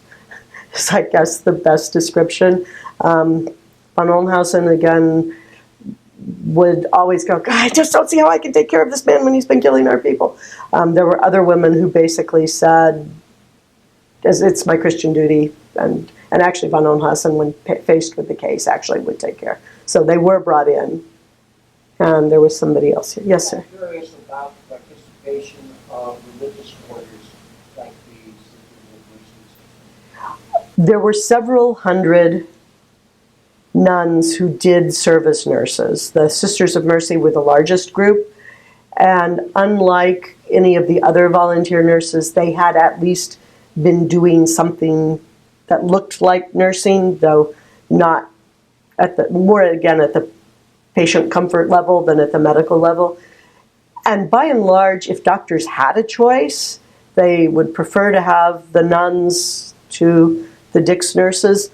It's, I guess, the best description. Von Olnhausen, again, would always go, "God, I just don't see how I can take care of this man when he's been killing our people." There were other women who basically said, "It's my Christian duty," and actually von Olnhausen, when faced with the case, actually would take care. So they were brought in, and there was somebody else here. Yes, sir. I'm curious about the participation of religious orders like the Sisters of Mercy. There were several hundred nuns who did serve as nurses. The Sisters of Mercy were the largest group, and unlike any of the other volunteer nurses, they had at least been doing something that looked like nursing, though not at the, more again at the patient comfort level than at the medical level. And by and large, if doctors had a choice, they would prefer to have the nuns to the Dix nurses,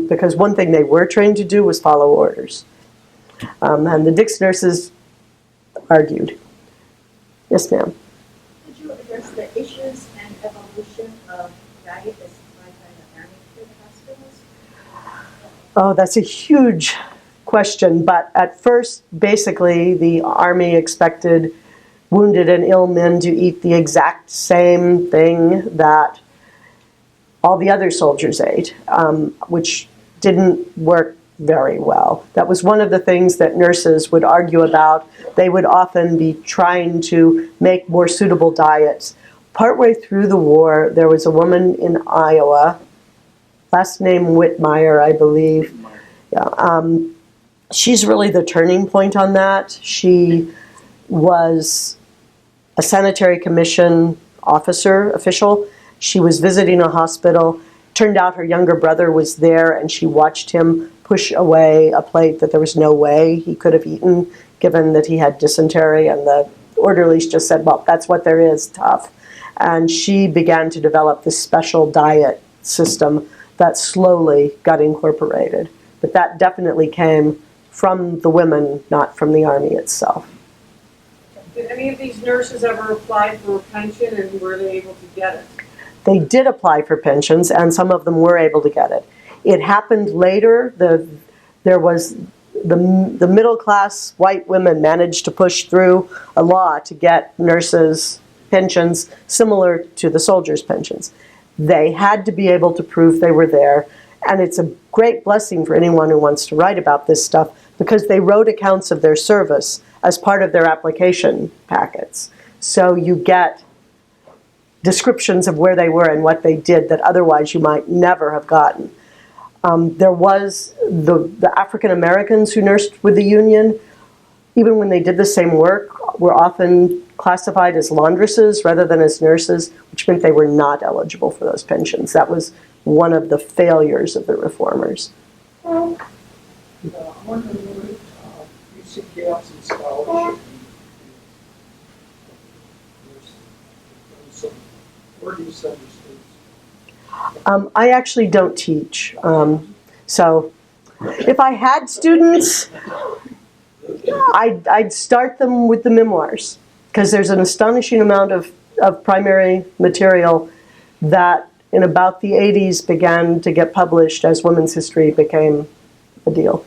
because one thing they were trained to do was follow orders. And the Dix nurses argued. Yes, ma'am. Could you address the issues and evolution of diet as supplied by the Army to the hospitals? Oh, that's a huge question. But at first, basically, the Army expected wounded and ill men to eat the exact same thing that all the other soldiers ate, which didn't work very well. That was one of the things that nurses would argue about. They would often be trying to make more suitable diets. Partway through the war, there was a woman in Iowa, last name Whitmire, I believe. Yeah, she's really the turning point on that. She was a sanitary commission official. She was visiting a hospital. Turned out her younger brother was there, and she watched him push away a plate that there was no way he could have eaten, given that he had dysentery, and the orderlies just said, well, that's what there is, tough. And she began to develop this special diet system that slowly got incorporated. But that definitely came from the women, not from the Army itself. Did any of these nurses ever apply for a pension, and were they able to get it? They did apply for pensions, and some of them were able to get it. It happened later. There was the middle-class white women managed to push through a law to get nurses pensions similar to the soldiers' pensions. They had to be able to prove they were there, and it's a great blessing for anyone who wants to write about this stuff, because they wrote accounts of their service as part of their application packets. So you get descriptions of where they were and what they did that otherwise you might never have gotten. There was the African Americans who nursed with the Union, even when they did the same work, were often classified as laundresses rather than as nurses, which meant they were not eligible for those pensions. That was one of the failures of the reformers. I'm wondering, you see gaps in scholarship. So, where do you send your students? I actually don't teach. So if I had students, I'd start them with the memoirs, because there's an astonishing amount of primary material that in about the 80s began to get published as women's history became a deal.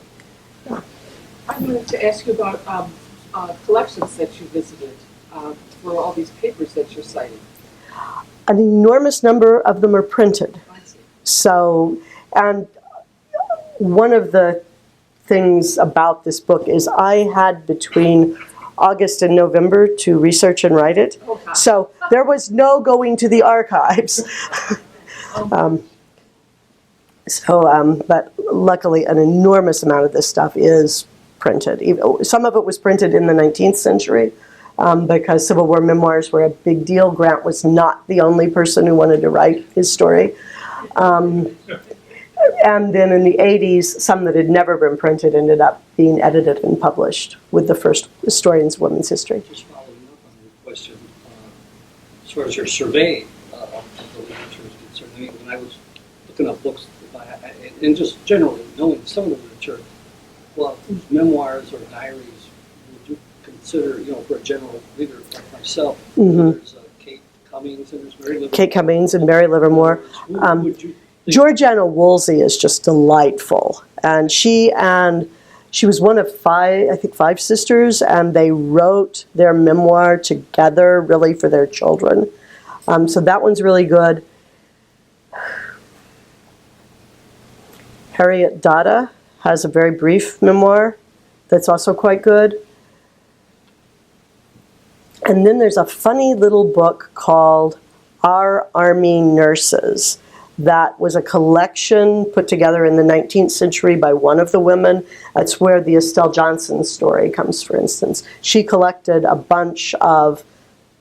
I wanted to ask you about collections that you visited for all these papers that you're citing. An enormous number of them are printed. So, and one of the things about this book is I had between August and November to research and write it. Okay. So there was no going to the archives. But luckily an enormous amount of this stuff is printed. Some of it was printed in the 19th century because Civil War memoirs were a big deal. Grant was not the only person who wanted to write his story. And then in the 80s, some that had never been printed ended up being edited and published with the first historians of women's history. Just following up on your question, as far as your survey of the literature is concerned. I mean, when I was looking up books, and just generally knowing some of the literature, well, whose memoirs or diaries would you consider, for a general reader like myself? Mhm. There's Kate Cummings and there's Mary Livermore. Kate Cummings and Mary Livermore. Who would you think? Georgeanna Woolsey is just delightful, and she was one of five sisters, and they wrote their memoir together, really for their children. So that one's really good. Harriet Dada has a very brief memoir that's also quite good. And then there's a funny little book called Our Army Nurses. That was a collection put together in the 19th century by one of the women. That's where the Estelle Johnson story comes, for instance. She collected a bunch of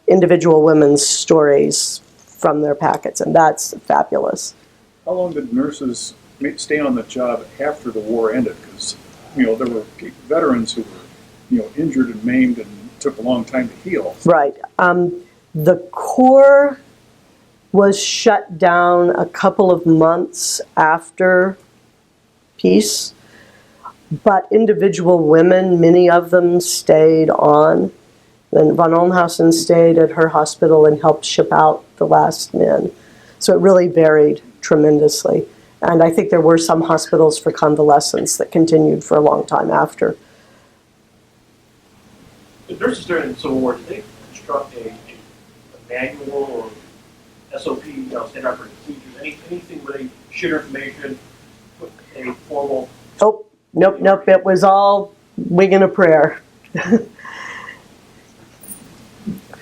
individual women's stories from their packets, and that's fabulous. How long did nurses stay on the job after the war ended? Because, there were veterans who were, injured and maimed and took a long time to heal. Right. The Corps was shut down a couple of months after peace, but individual women, many of them stayed on. And von Olnhausen stayed at her hospital and helped ship out the last men. So it really varied tremendously. And I think there were some hospitals for convalescents that continued for a long time after. The nurses during the Civil War, did they construct a manual or SOP, standard operating procedures, anything where they share information, put a formal? Oh, nope. It was all wing and a prayer.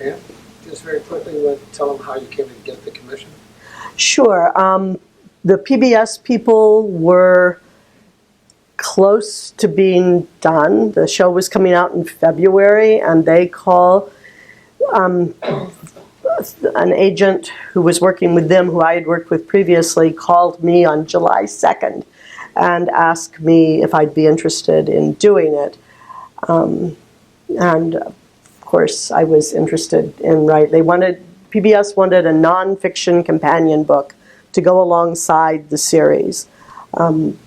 Yeah. Just very quickly, tell them how you came to get the commission. Sure. The PBS people were close to being done. The show was coming out in February, and they call an agent who was working with them, who I had worked with previously, called me on July 2nd and asked me if I'd be interested in doing it. And of course, I was interested in PBS wanted a nonfiction companion book to go alongside the series. And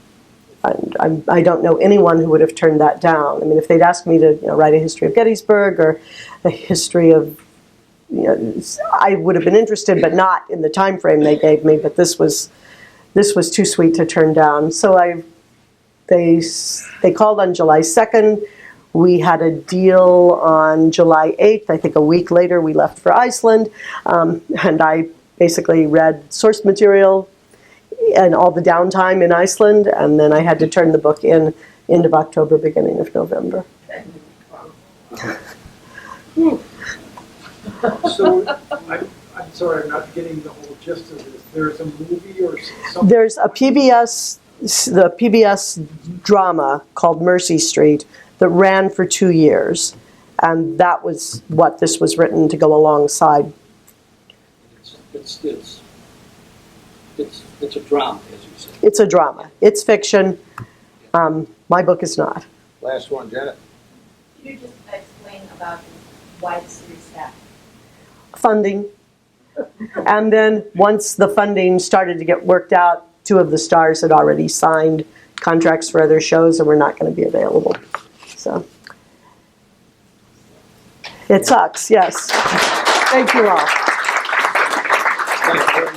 I don't know anyone who would have turned that down. I mean, if they'd asked me to write a history of Gettysburg or a history of, I would have been interested, but not in the time frame they gave me. But this was too sweet to turn down. So they called on July 2nd. We had a deal on July 8th. I think a week later we left for Iceland, and I basically read source material and all the downtime in Iceland, and then I had to turn the book in end of October, beginning of November. So, I'm sorry, I'm not getting the whole gist of this. There's a movie or something? There's the PBS drama called Mercy Street that ran for 2 years, and that was what this was written to go alongside. It's a drama, as you said. It's a drama. It's fiction. My book is not. Last one, Janet. Could you just explain about why the series stopped? Funding. And then once the funding started to get worked out, 2 of the stars had already signed contracts for other shows and were not going to be available. So it sucks, yes. Thank you all. Thank you very much.